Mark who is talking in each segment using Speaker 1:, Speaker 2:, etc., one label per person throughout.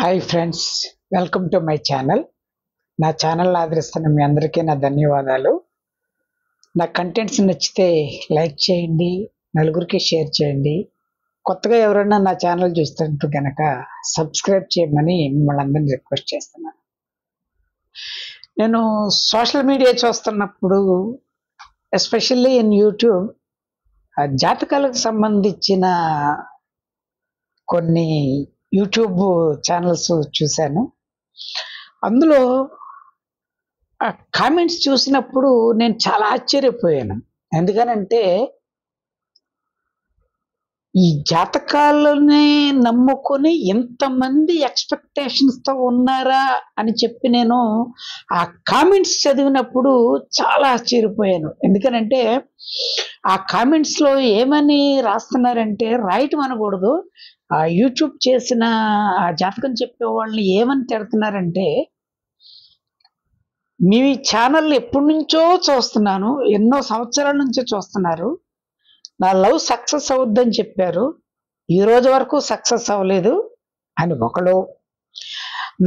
Speaker 1: Hi friends, welcome to my channel. నా channel ఆదరిస్తున్న మీ అందరికీ నా ధన్యవాదాలు. నా కంటెంట్స్ నచ్చితే లైక్ చేయండి, నలుగురికి షేర్ చేయండి. కొత్తగా ఎవరైనా నా ఛానల్ చూస్తుంటే కనుక సబ్స్క్రైబ్ చేయమని మిమ్మల్ని అందరినీ రిక్వెస్ట్ చేస్తున్నాను. నేను సోషల్ మీడియా చూస్తున్నప్పుడు, ఎస్పెషల్లీ ఇన్ యూట్యూబ్, జాతకాలకు సంబంధించిన కొన్ని యూట్యూబ్ ఛానల్స్ చూశాను. అందులో కామెంట్స్ చూసినప్పుడు నేను చాలా ఆశ్చర్యపోయాను. ఎందుకనంటే ఈ జాతకాలని నమ్ముకొని ఎంతమంది ఎక్స్పెక్టేషన్స్తో ఉన్నారా అని చెప్పి నేను ఆ కామెంట్స్ చదివినప్పుడు చాలా ఆశ్చర్యపోయాను. ఎందుకనంటే ఆ కామెంట్స్లో ఏమని రాస్తున్నారంటే, రాయటం అనకూడదు, ఆ యూట్యూబ్ చేసిన ఆ జాతకం చెప్పే వాళ్ళని ఏమని తిడుతున్నారంటే, మీ ఛానల్ ఎప్పటి నుంచో చూస్తున్నాను, ఎన్నో సంవత్సరాల నుంచో చూస్తున్నారు, నా లవ్ సక్సెస్ అవుద్దని చెప్పారు, ఈ రోజు వరకు సక్సెస్ అవ్వలేదు అని ఒకళ్ళు.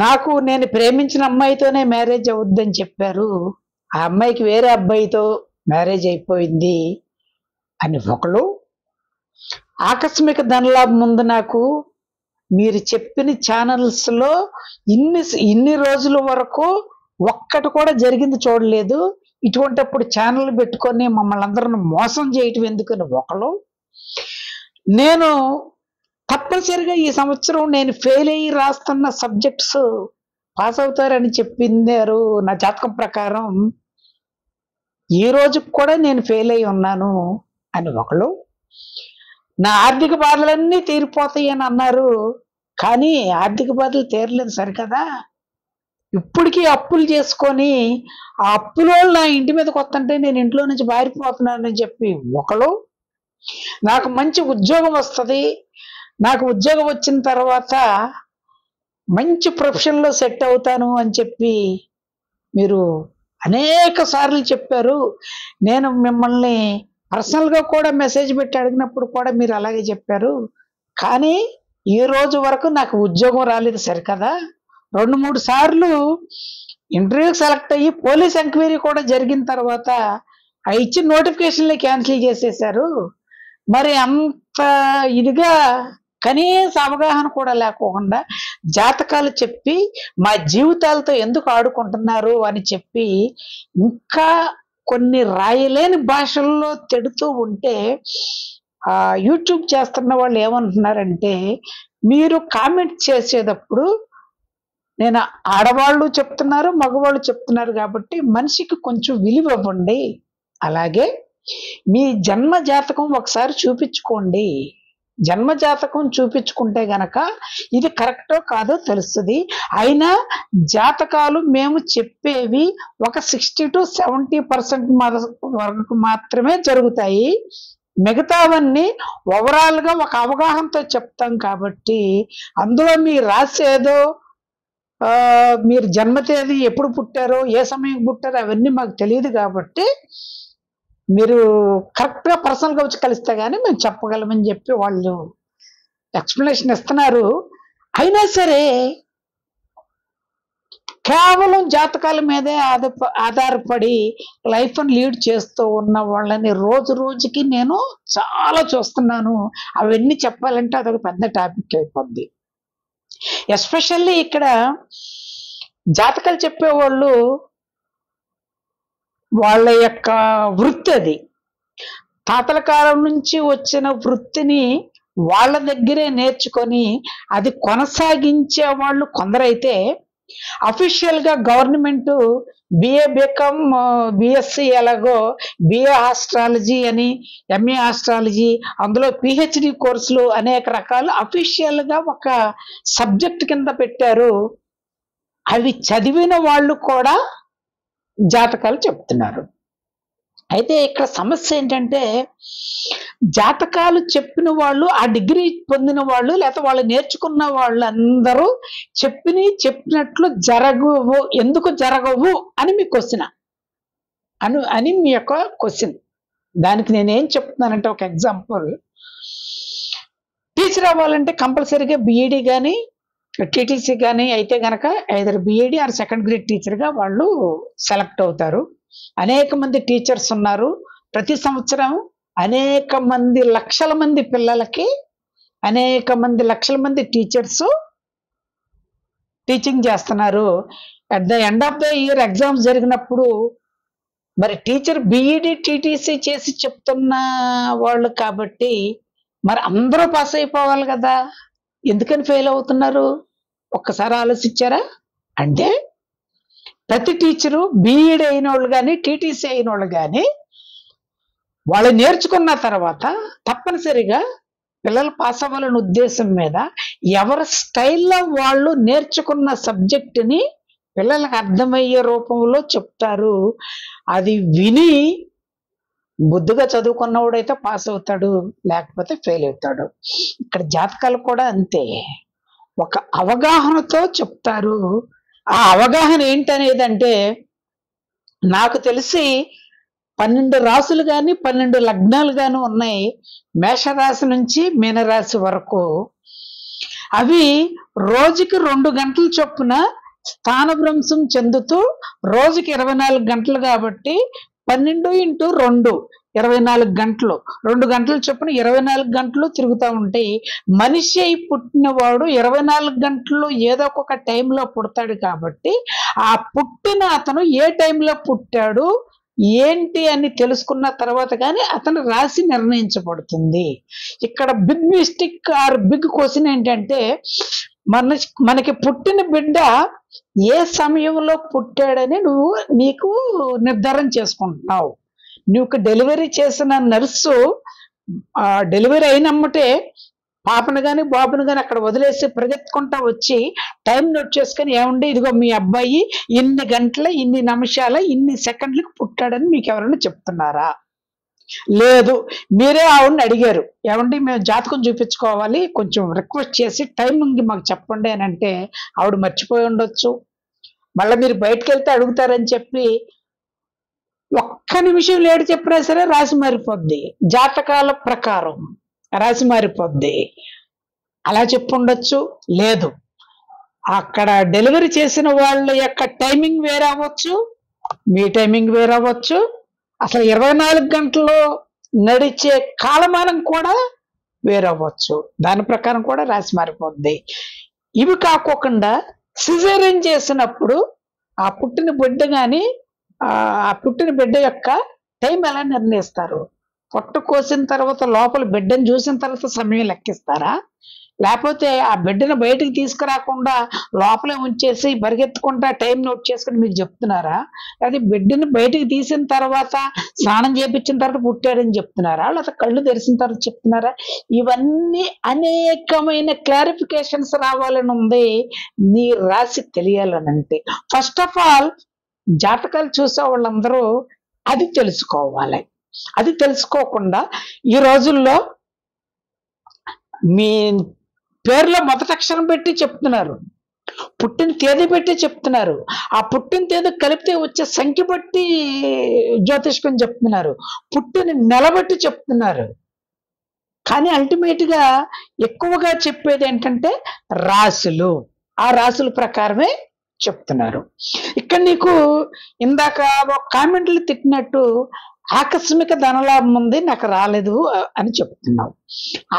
Speaker 1: నాకు నేను ప్రేమించిన అమ్మాయితోనే మ్యారేజ్ అవుద్దని చెప్పారు, ఆ అమ్మాయికి వేరే అబ్బాయితో మ్యారేజ్ అయిపోయింది అని ఒకళ్ళు. ఆకస్మిక ధనలాభం ముందు నాకు మీరు చెప్పిన ఛానల్స్లో ఇన్ని రోజుల వరకు ఒక్కటి కూడా జరిగింది చూడలేదు, ఇటువంటిప్పుడు ఛానల్ పెట్టుకొని మమ్మల్ని అందరిని మోసం చేయటం ఎందుకని ఒకళ్ళు. నేను తప్పనిసరిగా ఈ సంవత్సరం నేను ఫెయిల్ అయ్యి రాస్తున్న సబ్జెక్ట్స్ పాస్ అవుతారని చెప్పిందారు నా జాతకం ప్రకారం, ఈ రోజుకి కూడా నేను ఫెయిల్ అయి ఉన్నాను అని ఒకళ్ళు. నా ఆర్థిక బాధలన్నీ తీరిపోతాయి అని అన్నారు, కానీ ఆర్థిక బాధలు తీరలేదు సరికదా, ఇప్పటికీ అప్పులు చేసుకొని ఆ అప్పులో నా ఇంటి మీదకి వస్తుంటే నేను ఇంట్లో నుంచి పారిపోతున్నానని చెప్పి ఒకళ్ళు. నాకు మంచి ఉద్యోగం వస్తుంది, నాకు ఉద్యోగం వచ్చిన తర్వాత మంచి ప్రొఫెషన్లో సెట్ అవుతాను అని చెప్పి మీరు అనేక సార్లు చెప్పారు. నేను మిమ్మల్ని పర్సనల్గా కూడా మెసేజ్ పెట్టి అడిగినప్పుడు కూడా మీరు అలాగే చెప్పారు, కానీ ఈ రోజు వరకు నాకు ఉద్యోగం రాలేదు సరికదా. 2-3 సార్లు ఇంటర్వ్యూకి సెలెక్ట్ అయ్యి పోలీస్ ఎంక్వైరీ కూడా జరిగిన తర్వాత ఆ ఇచ్చిన నోటిఫికేషన్లే క్యాన్సిల్ చేసేశారు. మరి అంత ఇదిగా కనీస అవగాహన కూడా లేకోకుండా జాతకాలు చెప్పి మా జీవితాలతో ఎందుకు ఆడుకుంటున్నారు అని చెప్పి ఇంకా కొన్ని రాయలేని భాషల్లో తిడుతూ ఉంటే, ఆ యూట్యూబ్ చేస్తున్న వాళ్ళు ఏమంటున్నారంటే, మీరు కామెంట్ చేసేటప్పుడు నేను ఆడవాళ్ళు చెప్తున్నారు, మగవాళ్ళు చెప్తున్నారు కాబట్టి మనిషికి కొంచెం విలువ ఇవ్వండి, అలాగే మీ జన్మ జాతకం ఒకసారి చూపించుకోండి, జన్మ జాతకం చూపించుకుంటే గనక ఇది కరెక్టో కాదో తెలుస్తుంది. అయినా జాతకాలు మేము చెప్పేవి ఒక 60 to 70% వరకు మాత్రమే జరుగుతాయి, మిగతావన్నీ ఓవరాల్గా ఒక అవగాహనతో చెప్తాం కాబట్టి అందులో మీరు రాసేదో మీరు జన్మ తేదీ ఎప్పుడు పుట్టారో ఏ సమయం పుట్టారో అవన్నీ మాకు తెలియదు కాబట్టి మీరు కరెక్ట్గా పర్సనల్గా వచ్చి కలిస్తే కానీ మేము చెప్పగలమని చెప్పి వాళ్ళు ఎక్స్ప్లెనేషన్ ఇస్తున్నారు. అయినా సరే కేవలం జాతకాల మీదే ఆధారపడి లైఫ్ని లీడ్ చేస్తూ ఉన్న వాళ్ళని రోజు రోజుకి నేను చాలా చూస్తున్నాను. అవన్నీ చెప్పాలంటే అదొక పెద్ద టాపిక్ అయిపోద్ది. ఎస్పెషల్లీ ఇక్కడ జాతకాలు చెప్పేవాళ్ళు వాళ్ళ యొక్క వృత్తి, అది తాతల కాలం నుంచి వచ్చిన వృత్తిని వాళ్ళ దగ్గరే నేర్చుకొని అది కొనసాగించే వాళ్ళు కొందరైతే, అఫీషియల్గా గవర్నమెంట్ బిఏ బీకామ్ బిఎస్సి ఎలాగో బిఏ ఆస్ట్రాలజీ అని, ఎంఏ ఆస్ట్రాలజీ, అందులో పిహెచ్డి కోర్సులు అనేక రకాలు అఫీషియల్గా ఒక సబ్జెక్ట్ కింద పెట్టారు. అవి చదివిన వాళ్ళు కూడా జాతకాలు చెప్తున్నారు. అయితే ఇక్కడ సమస్య ఏంటంటే, జాతకాలు చెప్పిన వాళ్ళు, ఆ డిగ్రీ పొందిన వాళ్ళు, లేకపోతే వాళ్ళు నేర్చుకున్న వాళ్ళందరూ చెప్పినట్లు జరగవు, ఎందుకు జరగవు అని మీ క్వశ్చన్ అని మీ యొక్క క్వశ్చన్. దానికి నేనేం చెప్తున్నానంటే, ఒక ఎగ్జాంపుల్, టీచర్ అవ్వాలంటే కంపల్సరీగా బీఈడి కానీ టీటీసీ కానీ అయితే గనక either BEd or second grade టీచర్గా వాళ్ళు సెలెక్ట్ అవుతారు. అనేక మంది టీచర్స్ ఉన్నారు. ప్రతి సంవత్సరం అనేక మంది లక్షల మంది పిల్లలకి అనేక మంది లక్షల మంది టీచర్స్ టీచింగ్ చేస్తున్నారు. At the end of the year exams జరిగినప్పుడు మరి టీచర్ బిఈడి టీటీసీ చేసి చెప్తున్న వాళ్ళు కాబట్టి మరి అందరూ పాస్ అయిపోవాలి కదా, ఎందుకని ఫెయిల్ అవుతున్నారు? ఒక్కసారి ఆలోచించారా? అంటే ప్రతి టీచరు బిఈడి అయిన వాళ్ళు కానీ టీటీసీ అయిన వాళ్ళు కానీ వాళ్ళు నేర్చుకున్న తర్వాత తప్పనిసరిగా పిల్లలు పాస్ అవ్వాలనే ఉద్దేశం మీద ఎవరి స్టైల్లో వాళ్ళు నేర్చుకున్న సబ్జెక్టుని పిల్లలకు అర్థమయ్యే రూపంలో చెప్తారు. అది విని బుద్ధిగా చదువుకున్నవాడైతే పాస్ అవుతాడు, లేకపోతే ఫెయిల్ అవుతాడు. ఇక్కడ జాతకాలు కూడా అంతే, ఒక అవగాహనతో చెప్తారు. ఆ అవగాహన ఏంటనేదంటే నాకు తెలిసి 12 రాసులు కానీ 12 లగ్నాలు కానీ ఉన్నాయి, మేషరాశి నుంచి మీనరాశి వరకు. అవి రోజుకి 2 గంటల చొప్పున స్థానభ్రంశం చెందుతూ రోజుకి 24 గంటలు కాబట్టి 12 × 2 24 గంటలు, 2 గంటల చొప్పున 24 గంటలు తిరుగుతూ ఉంటాయి. మనిషి అయి పుట్టినవాడు 24 గంటలు ఏదో ఒక టైంలో పుడతాడు కాబట్టి ఆ పుట్టిన అతను ఏ టైంలో పుట్టాడు ఏంటి అని తెలుసుకున్న తర్వాత కానీ అతను రాశి నిర్ణయించబడుతుంది. ఇక్కడ big mistake or big question ఏంటంటే మనకి పుట్టిన బిడ్డ ఏ సమయంలో పుట్టాడని నీకు నిర్ధారణ చేసుకుంటున్నావు. నువ్వు డెలివరీ చేసిన నర్సు డెలివరీ అయినమ్మటే పాపను కానీ బాబును కానీ అక్కడ వదిలేసి పరిగెత్తుకుంటా వచ్చి టైం నోట్ చేసుకొని ఏమండి ఇదిగో మీ అబ్బాయి ఇన్ని గంటల ఇన్ని నిమిషాల ఇన్ని సెకండ్లకు పుట్టాడని మీకు ఎవరైనా చెప్తున్నారా? లేదు. మీరే ఆవిడని అడిగారు, ఏమండి మేము జాతకం చూపించుకోవాలి, కొంచెం రిక్వెస్ట్ చేసి టైమింగ్ మాకు చెప్పండి అని అంటే ఆవిడ మర్చిపోయి ఉండొచ్చు. మళ్ళీ మీరు బయటకు వెళ్తే అడుగుతారని చెప్పి ఒక్క నిమిషం లేటు చెప్పినా సరే రాశి మారిపోద్ది. జాతకాల ప్రకారం రాశి మారిపోద్ది. అలా చెప్పుండొచ్చు. లేదు, అక్కడ డెలివరీ చేసిన వాళ్ళ యొక్క టైమింగ్ వేరే అవ్వచ్చు, మీ టైమింగ్ వేరే అవ్వచ్చు. అసలు 24 గంటలు నడిచే కాలమానం కూడా వేరవ్వచ్చు. దాని ప్రకారం కూడా రాశి మారిపోద్ది. ఇవి కాకోకుండా సిజేరియన్ చేసినప్పుడు ఆ పుట్టిన బిడ్డ కానీ ఆ పుట్టిన బిడ్డ యొక్క టైం ఎలా నిర్ణయిస్తారు? పొట్ట కోసిన తర్వాత లోపల బిడ్డను చూసిన తర్వాత సమయం లెక్కిస్తారా? లేకపోతే ఆ బిడ్డను బయటికి తీసుకురాకుండా లోపలే ఉంచేసి పరిగెత్తుకుంటా టైం నోట్ చేసుకుని మీకు చెప్తున్నారా? అది బిడ్డను బయటికి తీసిన తర్వాత స్నానం చేయించిన తర్వాత పుట్టాడని చెప్తున్నారా? లేకపోతే కళ్ళు తెరిచిన తర్వాత చెప్తున్నారా? ఇవన్నీ అనేకమైన క్లారిఫికేషన్స్ రావాలని ఉంది నీ రాశి తెలియాలనంటే. ఫస్ట్ ఆఫ్ ఆల్ జాతకాలు చూసే వాళ్ళందరూ అది తెలుసుకోవాలి. అది తెలుసుకోకుండా ఈ రోజుల్లో మీ పేరులో మొదటి అక్షరం పెట్టి చెప్తున్నారు, పుట్టిన తేదీ పెట్టి చెప్తున్నారు, ఆ పుట్టిన తేదీ కలిపితే వచ్చే సంఖ్య బట్టి జ్యోతిష్కం చెప్తున్నారు, పుట్టిన నెల బట్టి చెప్తున్నారు. కానీ అల్టిమేట్ గా ఎక్కువగా చెప్పేది ఏంటంటే రాశులు. ఆ రాశుల ప్రకారమే చెప్తున్నారు. ఇక్కడ నీకు ఇందాక ఒక కామెంట్లు తిట్టినట్టు ఆకస్మిక ధనలాభం ఉంది, నాకు రాలేదు అని చెప్తున్నావు.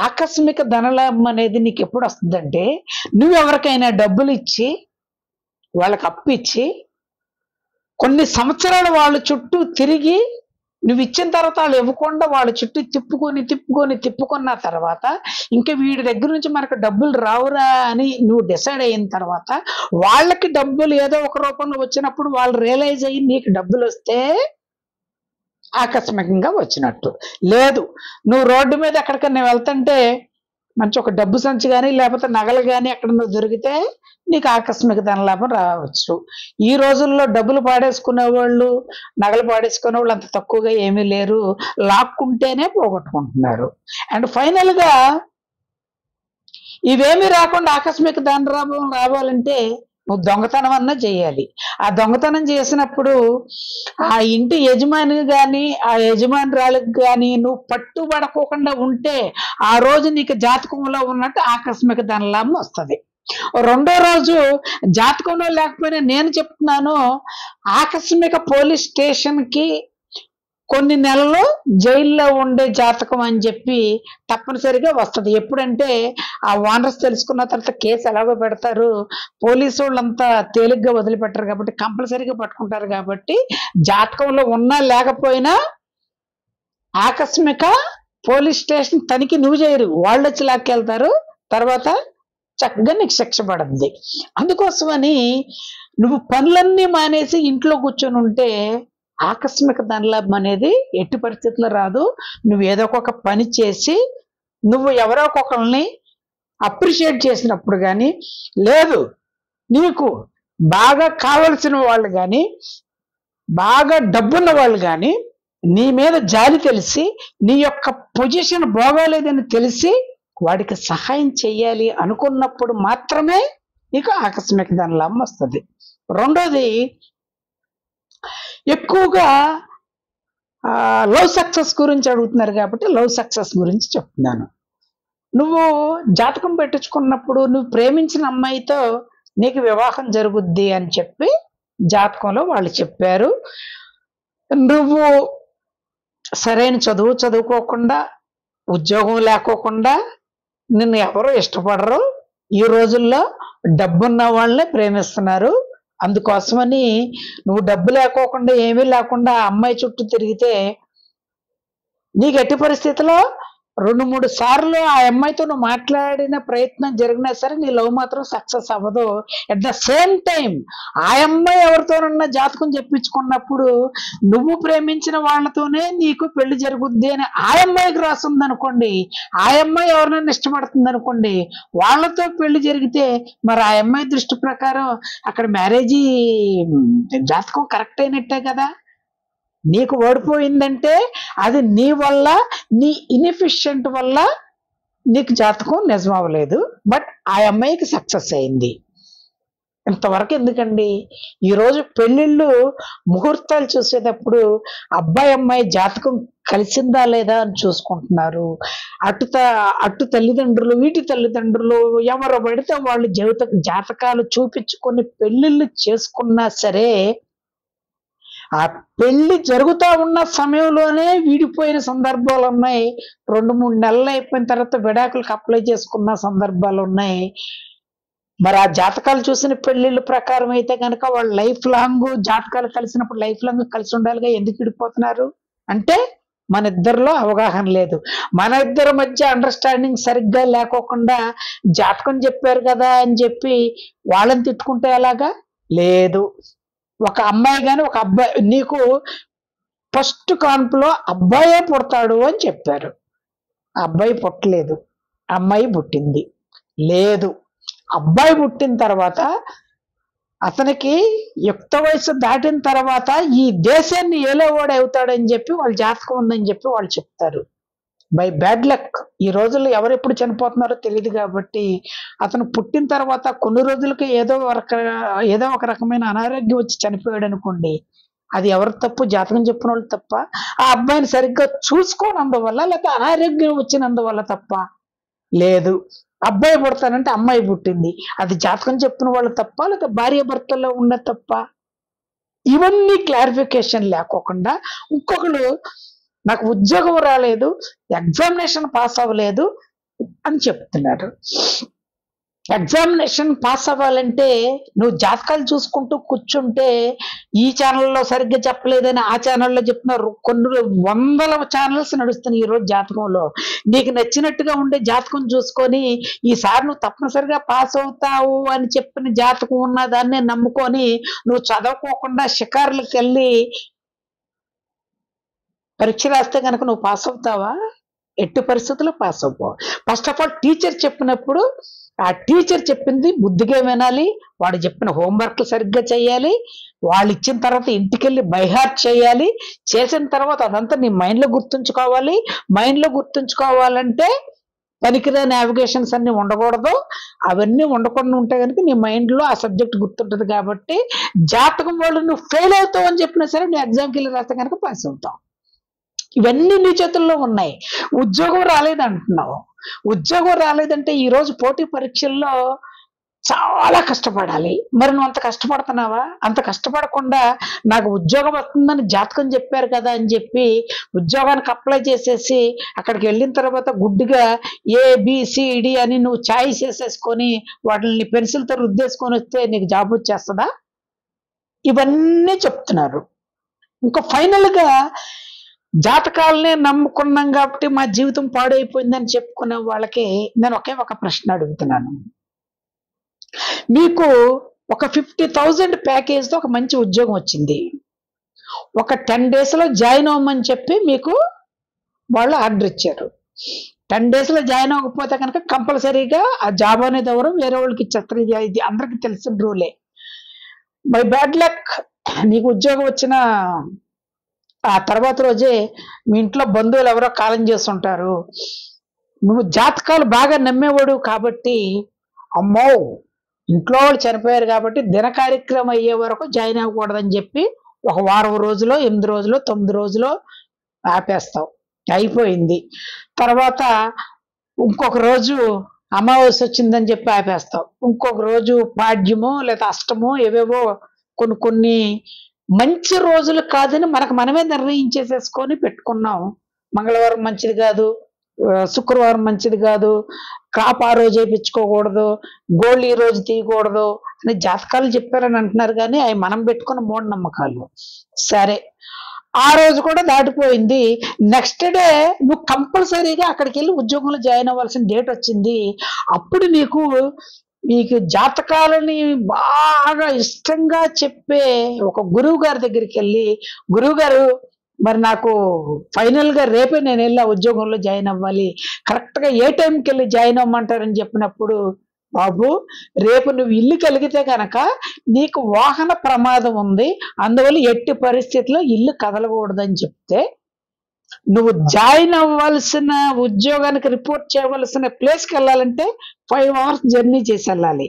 Speaker 1: ఆకస్మిక ధనలాభం అనేది నీకు ఎప్పుడు వస్తుందంటే నువ్వు ఎవరికైనా డబ్బులు ఇచ్చి వాళ్ళకి అప్పు ఇచ్చి కొన్ని సంవత్సరాలు వాళ్ళ చుట్టూ తిరిగి నువ్వు ఇచ్చిన తర్వాత వాళ్ళు ఇవ్వకుండా వాళ్ళ చుట్టూ తిప్పుకున్న తర్వాత ఇంకా వీడి దగ్గర నుంచి మనకు డబ్బులు రావురా అని నువ్వు డిసైడ్ అయిన తర్వాత వాళ్ళకి డబ్బులు ఏదో ఒక రూపంలో వచ్చినప్పుడు వాళ్ళు రియలైజ్ అయ్యి నీకు డబ్బులు వస్తే ఆకస్మికంగా వచ్చినట్టు. లేదు, నువ్వు రోడ్డు మీద ఎక్కడికన్నా వెళ్తుంటే మంచి ఒక డబ్బు సంచి కానీ లేకపోతే నగలు కానీ ఎక్కడ నువ్వు దొరికితే నీకు ఆకస్మిక ధనలాభం రావచ్చు. ఈ రోజుల్లో డబ్బులు పాడేసుకునే వాళ్ళు నగలు పాడేసుకునే వాళ్ళు అంత తక్కువగా ఏమీ లేరు, లాక్కుంటేనే పోగొట్టుకుంటున్నారు. అండ్ ఫైనల్ గా ఇవేమీ రాకుండా ఆకస్మిక ధనలాభం రావాలంటే నువ్వు దొంగతనం అన్నా చేయాలి. ఆ దొంగతనం చేసినప్పుడు ఆ ఇంటి యజమాని కానీ ఆ యజమానురాలకు కానీ నువ్వు పట్టుబడకోకుండా ఉంటే ఆ రోజు నీకు జాతకంలో ఉన్నట్టు ఆకస్మిక ధనలాభం వస్తుంది. రెండో రోజు జాతకంలో లేకపోయినా నేను చెప్తున్నాను, ఆకస్మిక పోలీస్ స్టేషన్కి కొన్ని నెలలు జైల్లో ఉండే జాతకం అని చెప్పి తప్పనిసరిగా వస్తుంది. ఎప్పుడంటే ఆ ఓనర్స్ తెలుసుకున్న తర్వాత కేసు ఎలాగో పెడతారు, పోలీసు వాళ్ళంతా తేలిగ్గా వదిలిపెట్టరు కాబట్టి కంపల్సరీగా పట్టుకుంటారు. కాబట్టి జాతకంలో ఉన్నా లేకపోయినా ఆకస్మిక పోలీస్ స్టేషన్ తనిఖీ నువ్వు చేయరు, వాళ్ళు వచ్చి లాక్కెళ్తారు. తర్వాత చక్కగా నీకు శిక్ష పడుద్ది. అందుకోసమని నువ్వు పనులన్నీ మానేసి ఇంట్లో కూర్చొని ఉంటే ఆకస్మిక ధనలాభం అనేది ఎట్టి పరిస్థితుల్లో రాదు. నువ్వు ఏదో ఒక పని చేసి నువ్వు ఎవరో ఒకరిని అప్రిషియేట్ చేసినప్పుడు కానీ, లేదు నీకు బాగా కావలసిన వాళ్ళు కానీ, బాగా డబ్బున్న వాళ్ళు కానీ నీ మీద జాలి తెలిసి, నీ యొక్క పొజిషన్ బాగోలేదని తెలిసి వాడికి సహాయం చెయ్యాలి అనుకున్నప్పుడు మాత్రమే నీకు ఆకస్మిక ధనలాభం వస్తుంది. రెండోది, ఎక్కువగా లవ్ సక్సెస్ గురించి అడుగుతున్నారు కాబట్టి లవ్ సక్సెస్ గురించి చెప్తున్నాను. నువ్వు జాతకం పెట్టించుకున్నప్పుడు నువ్వు ప్రేమించిన అమ్మాయితో నీకు వివాహం జరుగుద్ది అని చెప్పి జాతకంలో వాళ్ళు చెప్పారు. నువ్వు సరైన చదువు చదువుకోకుండా, ఉద్యోగం లేకోకుండా నిన్ను ఎవరు ఇష్టపడరు. ఈ రోజుల్లో డబ్బున్న వాళ్ళనే ప్రేమిస్తున్నారు. అందుకోసమని నువ్వు డబ్బు లేకోకుండా ఏమీ లేకుండా ఆ అమ్మాయి చుట్టూ తిరిగితే నీకు ఎట్టి పరిస్థితిలో 2-3 సార్లు ఆ అమ్మాయితో నువ్వు మాట్లాడిన ప్రయత్నం జరిగినా సరే నీ లవ్ మాత్రం సక్సెస్ అవ్వదు. అట్ ద సేమ్ టైం ఆ అమ్మాయి ఎవరితోనన్నా జాతకం చెప్పించుకున్నప్పుడు నువ్వు ప్రేమించిన వాళ్ళతోనే నీకు పెళ్లి జరుగుద్ది అని ఆ అమ్మాయికి రాస్తుంది అనుకోండి, ఆ అమ్మాయి ఎవరినైనా ఇష్టపడుతుంది అనుకోండి, వాళ్ళతో పెళ్లి జరిగితే మరి ఆ అమ్మాయి దృష్టి ప్రకారం అక్కడ మ్యారేజీ జాతకం కరెక్ట్ అయినట్టే కదా. నీకు ఓడిపోయిందంటే అది నీ వల్ల, నీ ఇన్ఎఫిషియెంట్ వల్ల నీకు జాతకం నిజం అవ్వలేదు, బట్ ఆ అమ్మాయికి సక్సెస్ అయింది. ఇంతవరకు ఎందుకండి? ఈరోజు పెళ్ళిళ్ళు ముహూర్తాలు చూసేటప్పుడు అబ్బాయి అమ్మాయి జాతకం కలిసిందా లేదా అని చూసుకుంటున్నారు. అటు తల్లిదండ్రులు, వీటి తల్లిదండ్రులు ఎవరు పడితే వాళ్ళు జాతకాలు చూపించుకొని పెళ్ళిళ్ళు చేసుకున్నా సరే ఆ పెళ్లి జరుగుతూ ఉన్న సమయంలోనే విడిపోయిన సందర్భాలు ఉన్నాయి. 2-3 నెలలు అయిపోయిన తర్వాత విడాకులకు అప్లై చేసుకున్న సందర్భాలు ఉన్నాయి. మరి ఆ జాతకాలు చూసిన పెళ్లిళ్ళ ప్రకారం అయితే కనుక వాళ్ళు లైఫ్ లాంగ్, జాతకాలు కలిసినప్పుడు లైఫ్ లాంగ్ కలిసి ఉండాలిగా, ఎందుకు విడిపోతున్నారు అంటే మన ఇద్దరిలో అవగాహన లేదు, మన ఇద్దరి మధ్య అండర్స్టాండింగ్ సరిగ్గా లేకోకుండా జాతకం చెప్పారు కదా అని చెప్పి వాళ్ళని తిట్టుకుంటే ఎలాగా? లేదు. ఒక అమ్మాయి కానీ ఒక అబ్బాయి, నీకు ఫస్ట్ కాన్పులో అబ్బాయే పుడతాడు అని చెప్పారు, అబ్బాయి పుట్టలేదు, అమ్మాయి పుట్టింది. లేదు, అబ్బాయి పుట్టిన తర్వాత అతనికి యుక్త వయసు దాటిన తర్వాత ఈ దేశాన్ని ఏలేవాడు అవుతాడని చెప్పి వాళ్ళ జాతకం ఉందని చెప్పి వాళ్ళు చెప్తారు. బై బ్యాడ్ లక్ ఈ రోజుల్లో ఎవరెప్పుడు చనిపోతున్నారో తెలియదు కాబట్టి అతను పుట్టిన తర్వాత కొన్ని రోజులకి ఏదో ఒక రకమైన అనారోగ్యం వచ్చి చనిపోయాడు అనుకోండి, అది ఎవరి తప్పు? జాతకం చెప్పిన వాళ్ళు తప్ప? ఆ అబ్బాయిని సరిగ్గా చూసుకోనందువల్ల, లేకపోతే అనారోగ్యం వచ్చినందువల్ల తప్ప? లేదు. అబ్బాయి పుడతానంటే అమ్మాయి పుట్టింది, అది జాతకం చెప్పిన వాళ్ళు తప్ప, లేకపోతే భార్య భర్తల్లో ఉన్న తప్ప? ఇవన్నీ క్లారిఫికేషన్ లేకోకుండా ఇంకొకరు నాకు ఉద్యోగం రాలేదు, ఎగ్జామినేషన్ పాస్ అవ్వలేదు అని చెప్తున్నారు. ఎగ్జామినేషన్ పాస్ అవ్వాలంటే నువ్వు జాతకాలు చూసుకుంటూ కూర్చుంటే ఈ ఛానల్లో సరిగ్గా చెప్పలేదని ఆ ఛానల్లో చెప్తున్నారు. కొన్ని వందల ఛానల్స్ నడుస్తున్నాయి ఈరోజు జాతకంలో. నీకు నచ్చినట్టుగా ఉండే జాతకం చూసుకొని ఈసారి నువ్వు తప్పనిసరిగా పాస్ అవుతావు అని చెప్పిన జాతకం ఉన్న దాన్నే నమ్ముకొని నువ్వు చదవకోకుండా షికారులకు వెళ్ళి పరీక్ష రాస్తే కనుక నువ్వు పాస్ అవుతావా? ఎట్టి పరిస్థితుల్లో పాస్ అవ్వవు. ఫస్ట్ ఆఫ్ ఆల్ టీచర్ చెప్పినప్పుడు ఆ టీచర్ చెప్పింది బుద్ధిగా వినాలి, వాడు చెప్పిన హోంవర్క్లు సరిగ్గా చేయాలి, వాళ్ళు ఇచ్చిన తర్వాత ఇంటికెళ్ళి బైహార్ట్ చేయాలి, చేసిన తర్వాత అదంతా నీ మైండ్లో గుర్తుంచుకోవాలి. మైండ్లో గుర్తుంచుకోవాలంటే పనికిరా నావిగేషన్స్ అన్ని ఉండకూడదు. అవన్నీ ఉండకుండా ఉంటే కనుక నీ మైండ్లో ఆ సబ్జెక్ట్ గుర్తుంటుంది. కాబట్టి జాతకం వాళ్ళు నువ్వు ఫెయిల్ అవుతావు అని చెప్పినా సరే నువ్వు ఎగ్జామ్కి వెళ్ళి రాస్తే కనుక పాస్ అవుతావు. ఇవన్నీ నీ చేతుల్లో ఉన్నాయి. ఉద్యోగం రాలేదంటున్నావు. ఉద్యోగం రాలేదంటే ఈరోజు పోటీ పరీక్షల్లో చాలా కష్టపడాలి. మరి నువ్వు అంత కష్టపడుతున్నావా? అంత కష్టపడకుండా నాకు ఉద్యోగం వస్తుందని జాతకం చెప్పారు కదా అని చెప్పి ఉద్యోగానికి అప్లై చేసేసి అక్కడికి వెళ్ళిన తర్వాత గుడ్డిగా ఏబిసిడి అని నువ్వు చాయిస్ వేసేసుకొని వాటిని పెన్సిల్తో రుద్దేసుకొని వస్తే నీకు జాబ్ వచ్చేస్తుందా? ఇవన్నీ చెప్తున్నారు. ఇంకా ఫైనల్ గా జాతకాలనే నమ్ముకున్నాం కాబట్టి మా జీవితం పాడైపోయిందని చెప్పుకునే వాళ్ళకి నేను ఒకే ఒక ప్రశ్న అడుగుతున్నాను. మీకు ఒక 50,000 ప్యాకేజ్తో ఒక మంచి ఉద్యోగం వచ్చింది. ఒక 10 డేస్లో జాయిన్ అవ్వమని చెప్పి మీకు వాళ్ళు ఆర్డర్ ఇచ్చారు. 10 డేస్లో జాయిన్ అవ్వకపోతే కనుక కంపల్సరీగా ఆ జాబ్ అనేది ఎవరు వేరే వాళ్ళకి ఇచ్చేస్తారు. ఇది అందరికి తెలిసిన రూలే. బై బ్యాడ్ లక్ నీకు ఉద్యోగం వచ్చిన ఆ తర్వాత రోజే మీ ఇంట్లో బంధువులు ఎవరో కాలం చేస్తుంటారు. నువ్వు జాతకాలు బాగా నమ్మేవాడు కాబట్టి అమ్మో ఇంట్లో వాళ్ళు చనిపోయారు కాబట్టి దిన కార్యక్రమం అయ్యే వరకు జాయిన్ అవ్వకూడదని చెప్పి ఒక వారం రోజులో 8 రోజులో 9 రోజులో ఆపేస్తావు. అయిపోయింది. తర్వాత ఇంకొక రోజు అమావాస్య వచ్చిందని చెప్పి ఆపేస్తావు. ఇంకొక రోజు పాడ్యమో లేదా అష్టమో ఏవేవో కొన్ని మంచి రోజులు కాదని మనకు మనమే నిర్ణయించేసేసుకొని పెట్టుకున్నాం. మంగళవారం మంచిది కాదు, శుక్రవారం మంచిది కాదు, క్రాప్ ఆ రోజు వేయించుకోకూడదు, గోల్డ్ ఈ రోజు తీయకూడదు అని జాతకాలు చెప్పారని అంటున్నారు. కానీ అవి మనం పెట్టుకున్న మూఢనమ్మకాలు. సరే, ఆ రోజు కూడా దాటిపోయింది. నెక్స్ట్ డే నువ్వు కంపల్సరీగా అక్కడికి వెళ్ళి ఉద్యోగంలో జాయిన్ అవ్వాల్సిన డేట్ వచ్చింది. అప్పుడు మీకు జాతకాలని బాగా ఇష్టంగా చెప్పే ఒక గురువు గారి దగ్గరికి వెళ్ళి, గురువు గారు మరి నాకు ఫైనల్ గా రేపే నేను వెళ్ళి ఆ ఉద్యోగంలో జాయిన్ అవ్వాలి, కరెక్ట్ గా ఏ టైంకి వెళ్ళి జాయిన్ అవ్వమంటారని చెప్పినప్పుడు, బాబు రేపు నువ్వు ఇల్లు కలిగితే కనుక నీకు వాహన ప్రమాదం ఉంది, అందువల్ల ఎట్టి పరిస్థితిలో ఇల్లు కదలకూడదని చెప్తే, నువ్వు జాయిన్ అవ్వాల్సిన ఉద్యోగానికి రిపోర్ట్ చేయవలసిన ప్లేస్కి వెళ్ళాలంటే 5 hours జర్నీ చేసి వెళ్ళాలి.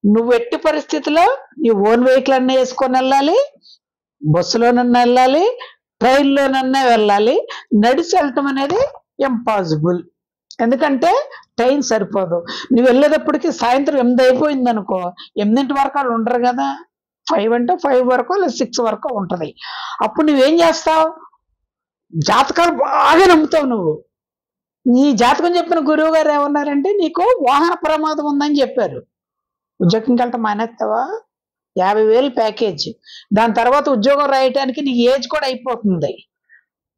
Speaker 1: నువ్వు ఎట్టి పరిస్థితిలో నీ ఓన్ వెహికల్ అన్నా వేసుకొని వెళ్ళాలి, బస్సులోనన్నా వెళ్ళాలి, ట్రైన్లోనన్నా వెళ్ళాలి. నడిచి వెళ్ళటం అనేది ఇంపాసిబుల్. ఎందుకంటే టైం సరిపోదు. నువ్వు వెళ్ళేటప్పటికి సాయంత్రం 8 అయిపోయింది అనుకో, 8 వరకు వాళ్ళు ఉండరు కదా. 5 అంటే 5 వరకు లేదా 6 వరకు ఉంటుంది. అప్పుడు నువ్వేం చేస్తావు? జాతకాలు బాగా నమ్ముతావు నువ్వు. నీ జాతకం చెప్పిన గురువు గారు ఏమన్నారంటే నీకు వాహన ప్రమాదం ఉందని చెప్పారు. ఉద్యోగంకి వెళ్తా మానేస్తావా? 50,000 ప్యాకేజ్. దాని తర్వాత ఉద్యోగం రాయటానికి నీ ఏజ్ కూడా అయిపోతుంది.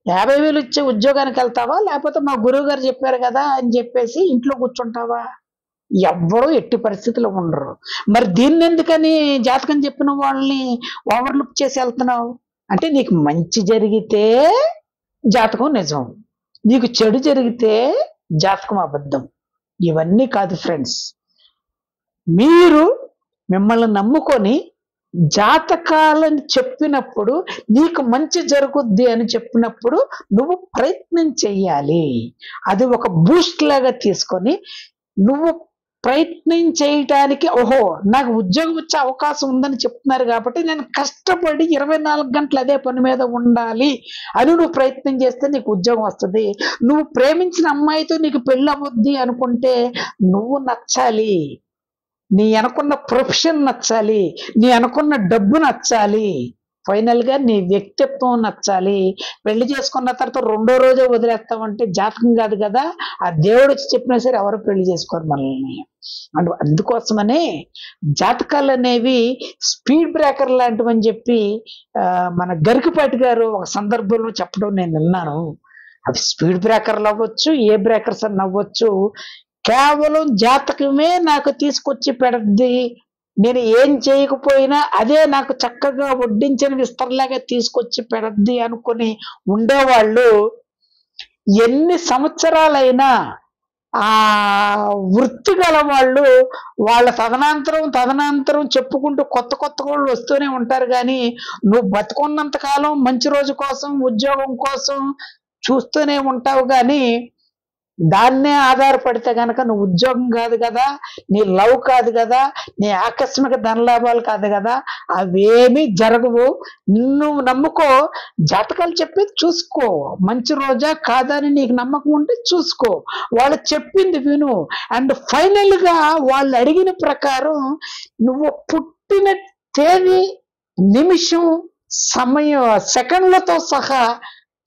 Speaker 1: 50,000 ఇచ్చే ఉద్యోగానికి వెళ్తావా, లేకపోతే మా గురువు గారు చెప్పారు కదా అని చెప్పేసి ఇంట్లో కూర్చుంటావా? ఎవ్వరూ ఎట్టి పరిస్థితుల్లో ఉండరు. మరి దీన్ని ఎందుకని జాతకం చెప్పిన వాళ్ళని ఓవర్లుక్ చేసి వెళ్తున్నావు? అంటే నీకు మంచి జరిగితే జాతకం నిజం, నీకు చెడు జరిగితే జాతకం అబద్ధం. ఇవన్నీ కాదు ఫ్రెండ్స్. మీరు మిమ్మల్ని నమ్ముకొని జాతకాలని చెప్పినప్పుడు, నీకు మంచి జరుగుద్ది అని చెప్పినప్పుడు నువ్వు ప్రయత్నం చెయ్యాలి. అది ఒక బూస్ట్ లాగా తీసుకొని నువ్వు ప్రయత్నం చేయటానికి, ఓహో నాకు ఉద్యోగం వచ్చే అవకాశం ఉందని చెప్తున్నారు కాబట్టి నేను కష్టపడి 24 గంటలు అదే పని మీద ఉండాలి అని నువ్వు ప్రయత్నం చేస్తే నీకు ఉద్యోగం వస్తుంది. నువ్వు ప్రేమించిన అమ్మాయితో నీకు పెళ్ళి అవ్వద్ది అనుకుంటే నువ్వు నచ్చాలి, నీ అనుకున్న ప్రొఫెషన్ నచ్చాలి, నీ అనుకున్న డబ్బు నచ్చాలి, ఫైనల్ గా నీ వ్యక్తిత్వం నచ్చాలి. పెళ్లి చేసుకున్న తర్వాత 2వ రోజే వదిలేస్తామంటే జాతకం కాదు కదా. ఆ దేవుడు వచ్చి చెప్పినా సరే ఎవరు పెళ్లి చేసుకోరు మనల్ని. అందుకోసమనే జాతకాలు అనేవి స్పీడ్ బ్రేకర్ లాంటివని చెప్పి మన గరికపాటి గారు ఒక సందర్భంలో చెప్పడం నేను విన్నాను. అవి స్పీడ్ బ్రేకర్లు అవ్వచ్చు, ఏ బ్రేకర్స్ అని అవ్వచ్చు. కేవలం జాతకమే నాకు తీసుకొచ్చి పెడద్ది, నేను ఏం చేయకపోయినా అదే నాకు చక్కగా వడ్డించిన విస్తరలాగా తీసుకొచ్చి పెడద్ది అనుకుని ఉండేవాళ్ళు ఎన్ని సంవత్సరాలైనా ఆ వృత్తి గల వాళ్ళు వాళ్ళ తదనంతరం చెప్పుకుంటూ కొత్త వాళ్ళు వస్తూనే ఉంటారు. కానీ నువ్వు బతుకున్నంత కాలం మంచి రోజు కోసం, ఉద్యోగం కోసం చూస్తూనే ఉంటావు. కానీ దాన్నే ఆధారపడితే గనక నువ్వు ఉద్యోగం కాదు కదా, నీ లవ్ కాదు కదా, నీ ఆకస్మిక ధనలాభాలు కాదు కదా, అవేమీ జరగవు. నిన్ను నమ్ముకో, జాతకాలు చెప్పేది చూసుకో, మంచి రోజా కాదని నీకు నమ్మకం ఉంటే చూసుకో, వాళ్ళు చెప్పింది విను. అండ్ ఫైనల్గా వాళ్ళు అడిగిన ప్రకారం నువ్వు పుట్టిన తేదీ, నిమిషం, సమయం, సెకండ్లతో సహా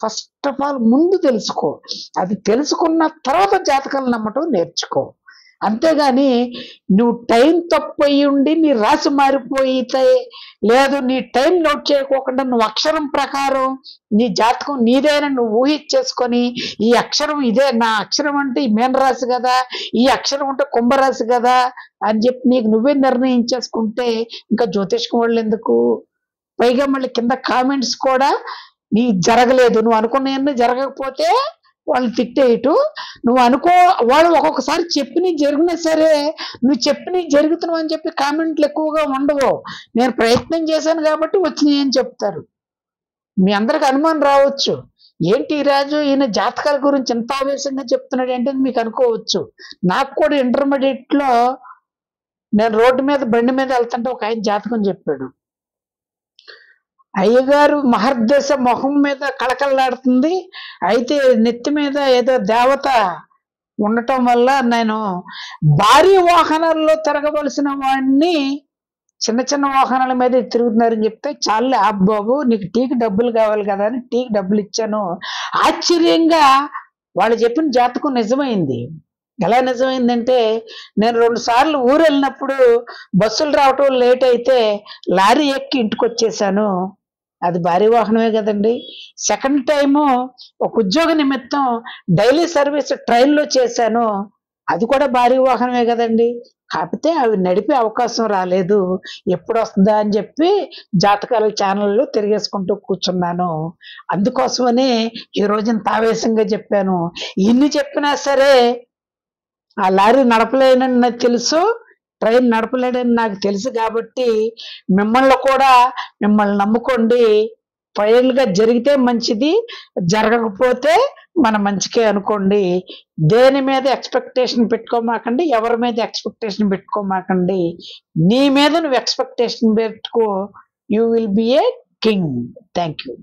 Speaker 1: ఫస్ట్ ఆఫ్ ఆల్ ముందు తెలుసుకో. అది తెలుసుకున్న తర్వాత జాతకాలు నమ్మటం నేర్చుకో. అంతేగాని నువ్వు టైం తప్పు అయ్యి ఉండి నీ రాశి మారిపోయితే, లేదు నీ టైం నోట్ చేయకోకుండా నువ్వు అక్షరం ప్రకారం నీ జాతకం నీదేనా నువ్వు ఊహించేసుకొని, ఈ అక్షరం ఇదే నా అక్షరం అంటే ఈ మీనరాశి కదా, ఈ అక్షరం అంటే కుంభరాశి కదా అని చెప్పి నీకు నువ్వే నిర్ణయించేసుకుంటే ఇంకా జ్యోతిష్కం వాళ్ళు ఎందుకు? పైగా మళ్ళీ కింద కామెంట్స్ కూడా నీ జరగలేదు, నువ్వు అనుకున్నవన్నీ జరగకపోతే వాళ్ళు తిట్టేయటు, నువ్వు అనుకో వాళ్ళు ఒక్కొక్కసారి చెప్పి జరిగినా సరే నువ్వు చెప్పి జరుగుతున్నావు అని చెప్పి కామెంట్లు ఎక్కువగా ఉండవు. నేను ప్రయత్నం చేశాను కాబట్టి వచ్చినాయి అని చెప్తారు. మీ అందరికి అనుమానం రావచ్చు, ఏంటి ఈ రాజు ఈయన జాతకాల గురించి ఎంత ఆవేశంగా చెప్తున్నాడు ఏంటని మీకు అనుకోవచ్చు. నాకు కూడా ఇంటర్మీడియట్లో నేను రోడ్డు మీద బండి మీద వెళ్తుంటే ఒక ఆయన జాతకం చెప్పాడు. అయ్యగారు మహర్దశ మొహం మీద కళకళలాడుతుంది, అయితే నెత్తి మీద ఏదో దేవత ఉండటం వల్ల నేను భారీ వాహనాల్లో తిరగవలసిన వాడిని చిన్న చిన్న వాహనాల మీద తిరుగుతున్నారని చెప్తే, చాలే బాబు నీకు టీకి డబ్బులు కావాలి కదా అని టీకి డబ్బులు ఇచ్చాను. ఆశ్చర్యంగా వాళ్ళు చెప్పిన జాతకం నిజమైంది. ఎలా నిజమైందంటే, నేను 2 సార్లు ఊరు వెళ్ళినప్పుడు బస్సులు రావటం లేట్ అయితే లారీ ఎక్కి ఇంటికి వచ్చేసాను, అది భారీ వాహనమే కదండి. సెకండ్ టైము ఒక ఉద్యోగ నిమిత్తం డైలీ సర్వీస్ ట్రైన్లో చేశాను, అది కూడా భారీ వాహనమే కదండి. కాకపోతే అవి నడిపే అవకాశం రాలేదు, ఎప్పుడు వస్తుందా అని చెప్పి జాతకాల ఛానల్లో తిరిగేసుకుంటూ కూర్చున్నాను. అందుకోసమని ఈ రోజు ఇంత ఆవేశంగా చెప్పాను. ఇన్ని చెప్పినా సరే ఆ లారీ నడపలేనని నాకు తెలుసు, ట్రైన్ నడపలేడని నాకు తెలుసు. కాబట్టి మిమ్మల్ని నమ్ముకోండి. ఫైనల్గా జరిగితే మంచిది, జరగకపోతే మన మంచికే అనుకోండి. దేని మీద ఎక్స్పెక్టేషన్ పెట్టుకోమాకండి, ఎవరి మీద ఎక్స్పెక్టేషన్ పెట్టుకోమాకండి. నీ మీద నువ్వు ఎక్స్పెక్టేషన్ పెట్టుకో, you will be a king. Thank you.